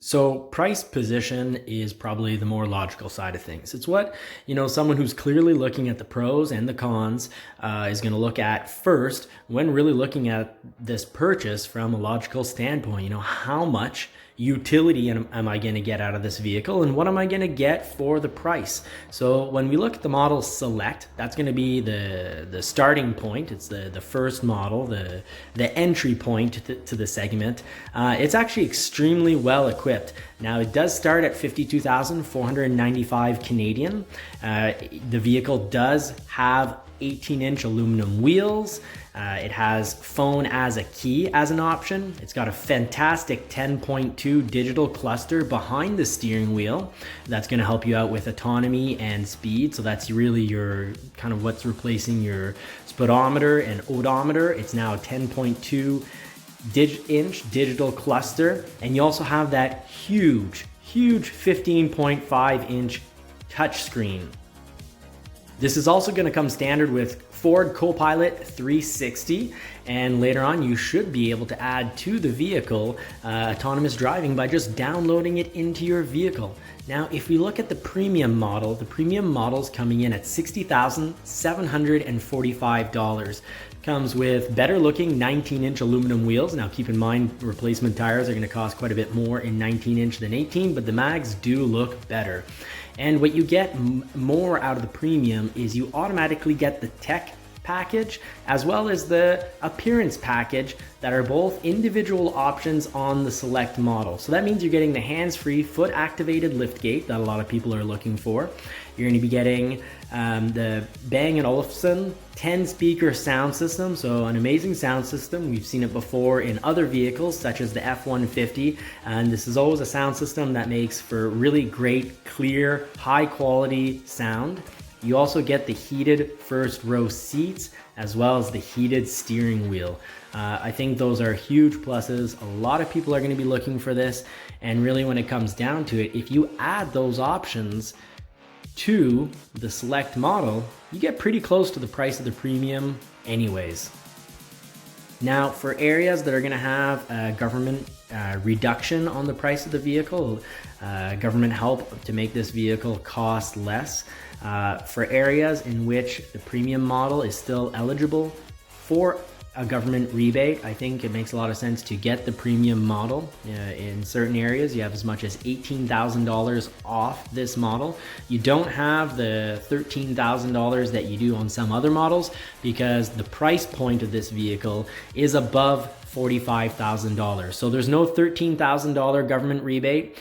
So price position is probably the more logical side of things. It's what, someone who's clearly looking at the pros and the cons is going to look at first when really looking at this purchase from a logical standpoint. How much utility am I going to get out of this vehicle, and what am I going to get for the price? So when we look at the model select, that's going to be the starting point. It's the first model, the entry point to the segment. It's actually extremely well equipped. Now it does start at 52,495 Canadian. The vehicle does have 18-inch aluminum wheels. It has phone as a key as an option. It's got a fantastic 10.2 digital cluster behind the steering wheel. That's going to help you out with autonomy and speed. So that's really your kind of what's replacing your speedometer and odometer. It's now a 10.2 inch digital cluster. And you also have that huge 15.5 inch touchscreen. This is also going to come standard with Ford Copilot 360, and later on you should be able to add to the vehicle autonomous driving by just downloading it into your vehicle. Now, if we look at the premium model, the premium model's coming in at $60,745. Comes with better looking 19-inch aluminum wheels. Now keep in mind, replacement tires are going to cost quite a bit more in 19-inch than 18, but the mags do look better. And what you get more out of the premium is you automatically get the tech package as well as the appearance package that are both individual options on the select model. So that means you're getting the hands-free foot activated liftgate that a lot of people are looking for. You're going to be getting the Bang & Olufsen 10-speaker sound system, so an amazing sound system. We've seen it before in other vehicles such as the F-150, and this is always a sound system that makes for really great, clear, high-quality sound. You also get the heated first row seats as well as the heated steering wheel. I think those are huge pluses. A lot of people are going to be looking for this, and really when it comes down to it, if you add those options to the select model, you get pretty close to the price of the premium anyways. Now, for areas that are going to have a government reduction on the price of the vehicle, government help to make this vehicle cost less, for areas in which the premium model is still eligible for a government rebate, I think it makes a lot of sense to get the premium model. In certain areas, you have as much as $18,000 off this model. You don't have the $13,000 that you do on some other models because the price point of this vehicle is above $45,000. So there's no $13,000 government rebate,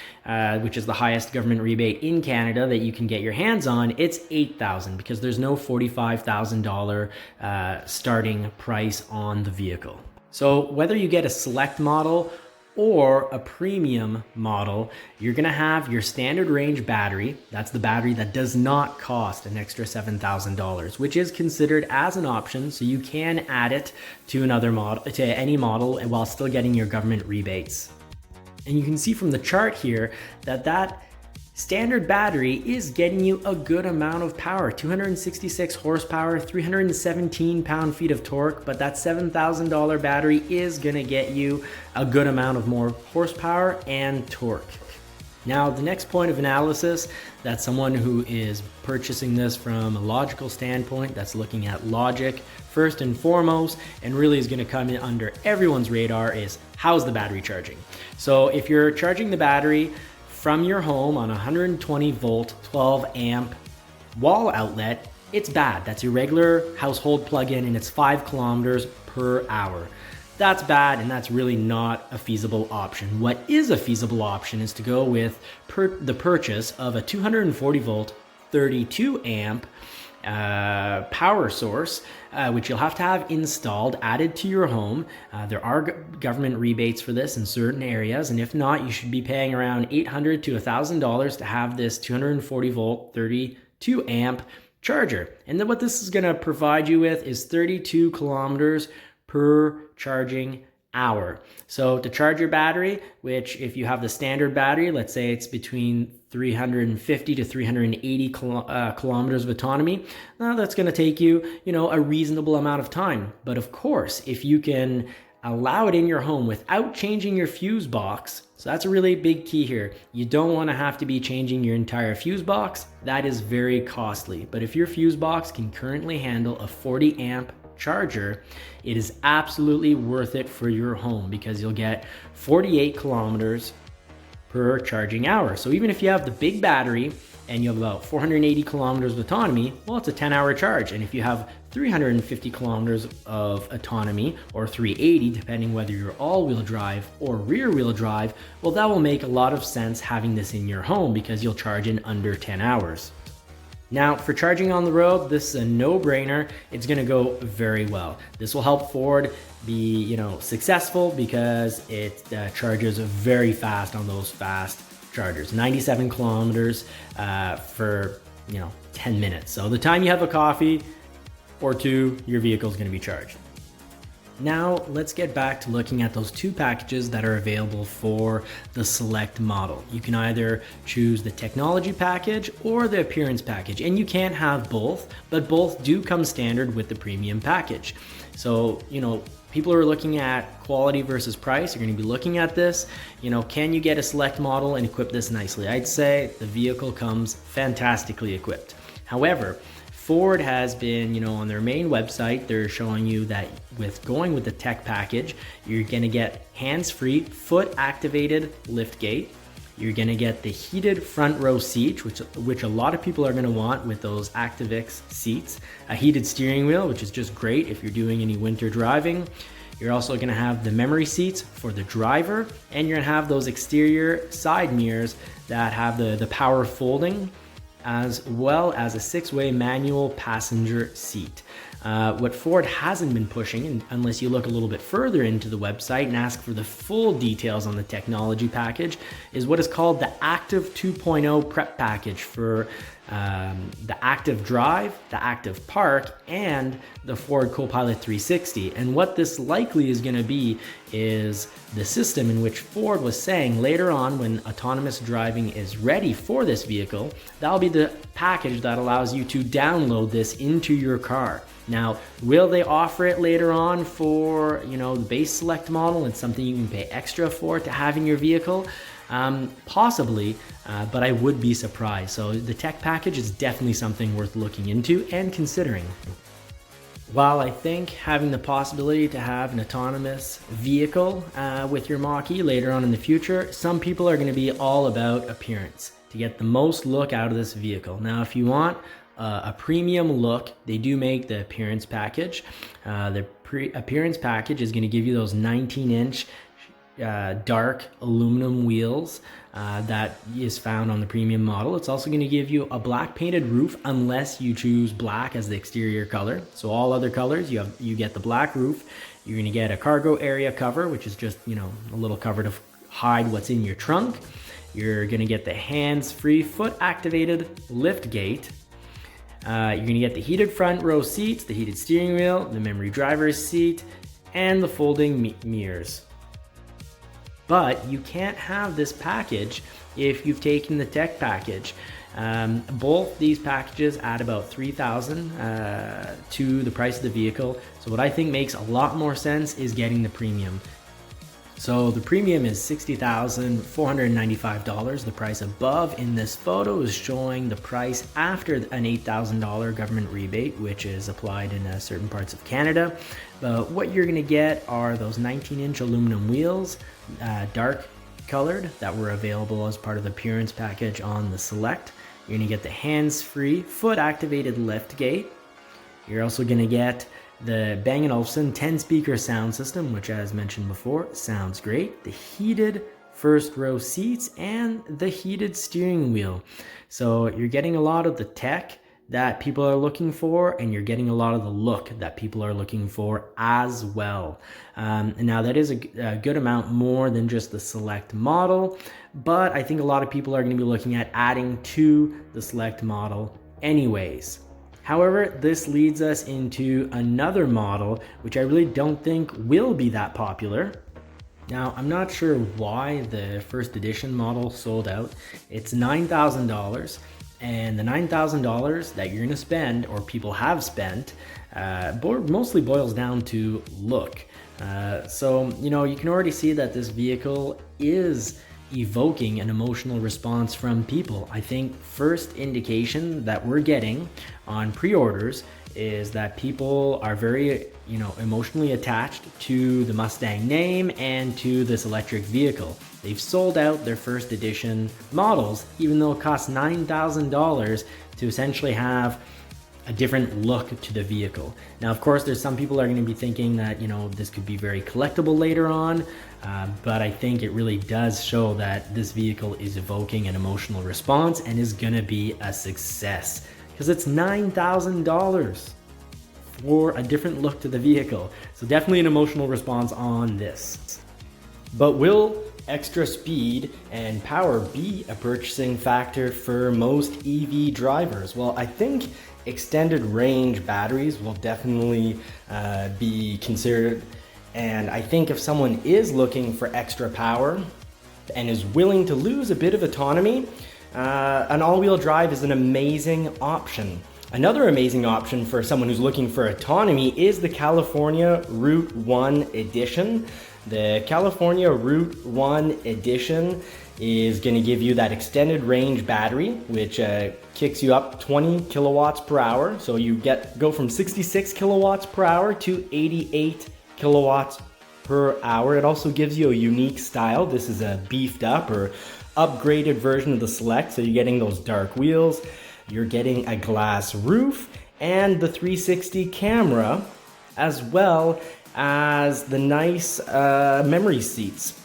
which is the highest government rebate in Canada that you can get your hands on. It's $8,000 because there's no $45,000 starting price on the vehicle. So whether you get a select model or a premium model, you're going to have your standard range battery. That's the battery that does not cost an extra $7,000, which is considered as an option, so you can add it to another model, to any model, while still getting your government rebates. And you can see from the chart here that standard battery is getting you a good amount of power, 266 horsepower, 317 pound-feet of torque, but that $7,000 battery is gonna get you a good amount of more horsepower and torque. Now, the next point of analysis that someone who is purchasing this from a logical standpoint, that's looking at logic first and foremost, and really is gonna come in under everyone's radar, is how's the battery charging? So if you're charging the battery from your home on a 120 volt, 12 amp wall outlet, it's bad. That's your regular household plug-in, and it's 5 kilometers per hour. That's bad, and that's really not a feasible option. What is a feasible option is to go with the purchase of a 240 volt, 32 amp power source, which you'll have to have installed, added to your home. There are government rebates for this in certain areas, and if not, you should be paying around $800 to $1,000 to have this 240 volt, 32 amp charger. And then what this is going to provide you with is 32 kilometers per charging hour. So to charge your battery, which if you have the standard battery, let's say it's between 350 to 380 kilometers of autonomy, that's going to take you, a reasonable amount of time. But of course, if you can allow it in your home without changing your fuse box. So that's a really big key here. You don't want to have to be changing your entire fuse box. That is very costly. But if your fuse box can currently handle a 40 amp charger, it is absolutely worth it for your home because you'll get 48 kilometers per charging hour. So even if you have the big battery and you have about 480 kilometers of autonomy, well, it's a 10-hour charge. And if you have 350 kilometers of autonomy, or 380, depending whether you're all-wheel drive or rear-wheel drive, well, that will make a lot of sense having this in your home because you'll charge in under 10 hours. Now, for charging on the road, this is a no-brainer. It's gonna go very well. This will help Ford be, successful because it charges very fast on those fast chargers. 97 kilometers for 10 minutes. So the time you have a coffee or two, your vehicle is going to be charged. Now let's get back to looking at those two packages that are available for the Select model. You can either choose the technology package or the appearance package, and you can't have both, but both do come standard with the premium package. So, people are looking at quality versus price. You're going to be looking at this. Can you get a Select model and equip this nicely? I'd say the vehicle comes fantastically equipped. However, Ford has been, on their main website, they're showing you that with going with the tech package, you're going to get hands-free, foot-activated liftgate. You're going to get the heated front row seat, which a lot of people are going to want with those ActiveX seats. A heated steering wheel, which is just great if you're doing any winter driving. You're also going to have the memory seats for the driver, and you're going to have those exterior side mirrors that have the power folding, as well as a 6-way manual passenger seat. What Ford hasn't been pushing, and unless you look a little bit further into the website and ask for the full details on the technology package, is what is called the Active 2.0 prep package for the Active Drive, the Active Park, and the Ford Copilot 360. And what this likely is going to be is the system in which Ford was saying later on when autonomous driving is ready for this vehicle, that'll be the package that allows you to download this into your car. Now, will they offer it later on for, the base Select model and something you can pay extra for to have in your vehicle? Possibly, but I would be surprised. So the tech package is definitely something worth looking into and considering. While I think having the possibility to have an autonomous vehicle with your Mach-E later on in the future, some people are going to be all about appearance to get the most look out of this vehicle. Now, if you want a premium look, they do make the appearance package. The appearance package is going to give you those 19-inch dark aluminum wheels that is found on the premium model. It's also going to give you a black painted roof unless you choose black as the exterior color. So all other colors, you get the black roof. You're going to get a cargo area cover, which is just a little cover to hide what's in your trunk. You're going to get the hands-free foot-activated lift gate. You're going to get the heated front row seats, the heated steering wheel, the memory driver's seat, and the folding mirrors. But you can't have this package if you've taken the tech package. Both these packages add about $3,000 to the price of the vehicle. So what I think makes a lot more sense is getting the premium. So the premium is $60,495. The price above in this photo is showing the price after an $8,000 government rebate, which is applied in certain parts of Canada. But what you're going to get are those 19-inch aluminum wheels, dark colored, that were available as part of the appearance package on the Select. You're going to get the hands-free foot-activated lift gate. You're also going to get the Bang & Olufsen 10-speaker sound system, which, as mentioned before, sounds great. The heated first row seats and the heated steering wheel. So you're getting a lot of the tech that people are looking for, and you're getting a lot of the look that people are looking for as well. And now that is a good amount more than just the Select model, but I think a lot of people are going to be looking at adding to the Select model anyways. However, this leads us into another model, which I really don't think will be that popular. Now, I'm not sure why the first edition model sold out. It's $9,000, And the $9,000 that you're gonna spend, or people have spent, mostly boils down to look. So, you can already see that this vehicle is evoking an emotional response from people. I think first indication that we're getting on pre-orders is that people are very, emotionally attached to the Mustang name and to this electric vehicle. They've sold out their first edition models, even though it costs $9,000 to essentially have a different look to the vehicle. Now, of course, there's some people are going to be thinking that, this could be very collectible later on, but I think it really does show that this vehicle is evoking an emotional response and is going to be a success, because it's $9,000 for a different look to the vehicle. So definitely an emotional response on this. But will extra speed and power be a purchasing factor for most EV drivers? Well, I think extended range batteries will definitely be considered. And I think if someone is looking for extra power and is willing to lose a bit of autonomy, an all-wheel drive is an amazing option. Another amazing option for someone who's looking for autonomy is the California Route 1 Edition. The California Route 1 Edition is going to give you that extended range battery, which kicks you up 20 kilowatts per hour. So you go from 66 kilowatts per hour to 88 kilowatts per hour. It also gives you a unique style. This is a beefed up or upgraded version of the Select. So you're getting those dark wheels, you're getting a glass roof, and the 360 camera, as well as the nice memory seats.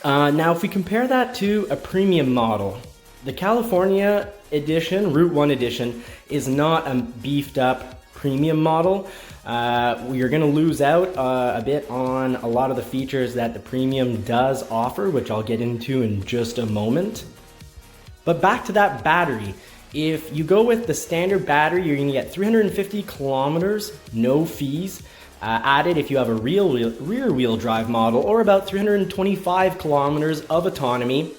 Now, if we compare that to a premium model, the California Edition, Route 1 Edition, is not a beefed up premium model. You're going to lose out a bit on a lot of the features that the premium does offer, which I'll get into in just a moment. But back to that battery. If you go with the standard battery, you're going to get 350 kilometers, no fees. Added if you have a rear wheel drive model, or about 325 kilometers of autonomy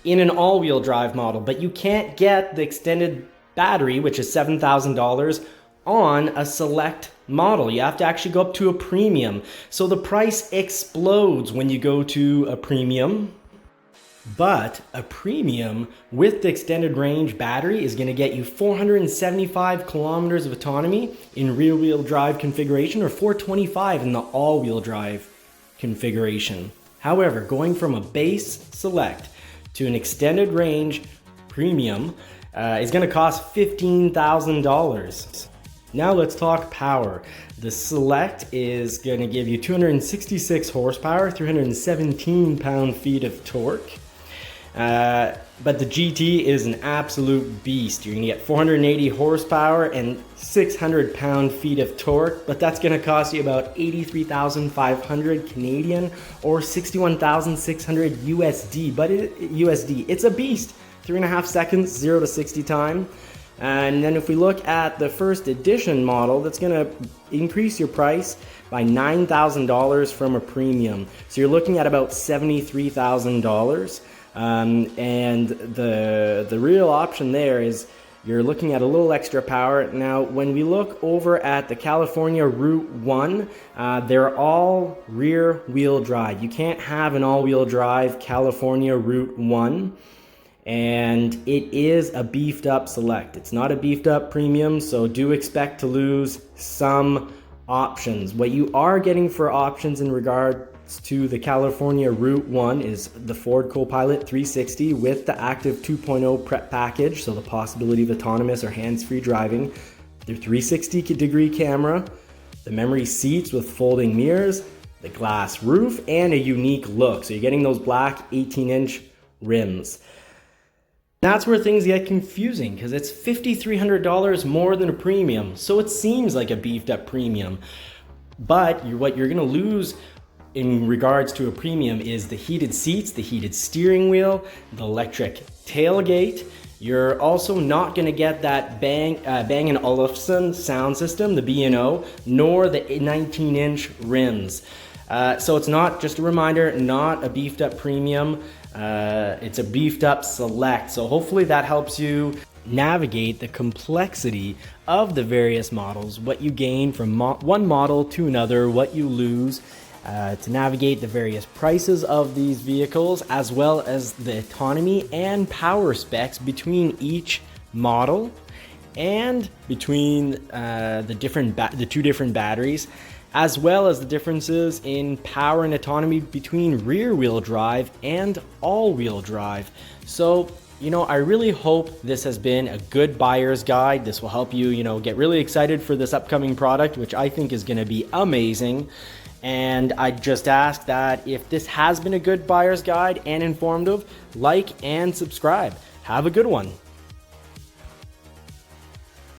in an all-wheel drive model. But you can't get the extended battery, which is $7,000, on a Select model. You have to actually go up to a premium. So the price explodes when you go to a premium. But a premium with the extended range battery is going to get you 475 kilometers of autonomy in rear wheel drive configuration, or 425 in the all-wheel drive configuration. However, going from a base Select to an extended range premium is going to cost $15,000. Now let's talk power. The Select is going to give you 266 horsepower, 317 pound-feet of torque. But the GT is an absolute beast. You're going to get 480 horsepower and 600 pound-feet of torque, but that's going to cost you about 83,500 Canadian or 61,600 USD. But it's a beast. 3.5 seconds, 0 to 60 time. And then if we look at the first edition model, that's going to increase your price by $9,000 from a premium. So you're looking at about $73,000. And the real option there is you're looking at a little extra power. Now, when we look over at the California Route 1, they're all rear wheel drive. You can't have an all-wheel drive California Route 1. And it is a beefed up Select. It's not a beefed up premium, so do expect to lose some options. What you are getting for options in regards to the California Route 1 is the Ford Copilot 360 with the Active 2.0 prep package, so the possibility of autonomous or hands-free driving, their 360-degree camera, the memory seats with folding mirrors, the glass roof, and a unique look. So you're getting those black 18-inch rims. That's where things get confusing, because it's $5,300 more than a premium, so it seems like a beefed up premium. But what you're going to lose in regards to a premium is the heated seats, the heated steering wheel, the electric tailgate. You're also not going to get that Bang & Olufsen sound system, the B&O, nor the 19-inch rims. So it's not, just a reminder, not a beefed up premium. It's a beefed up Select. So hopefully that helps you navigate the complexity of the various models, what you gain from one model to another, what you lose, to navigate the various prices of these vehicles, as well as the autonomy and power specs between each model and between the two different batteries, as well as the differences in power and autonomy between rear-wheel drive and all-wheel drive. So, you know, I really hope this has been a good buyer's guide. This will help you, get really excited for this upcoming product, which I think is going to be amazing. And I just ask that if this has been a good buyer's guide and informative, like and subscribe. Have a good one.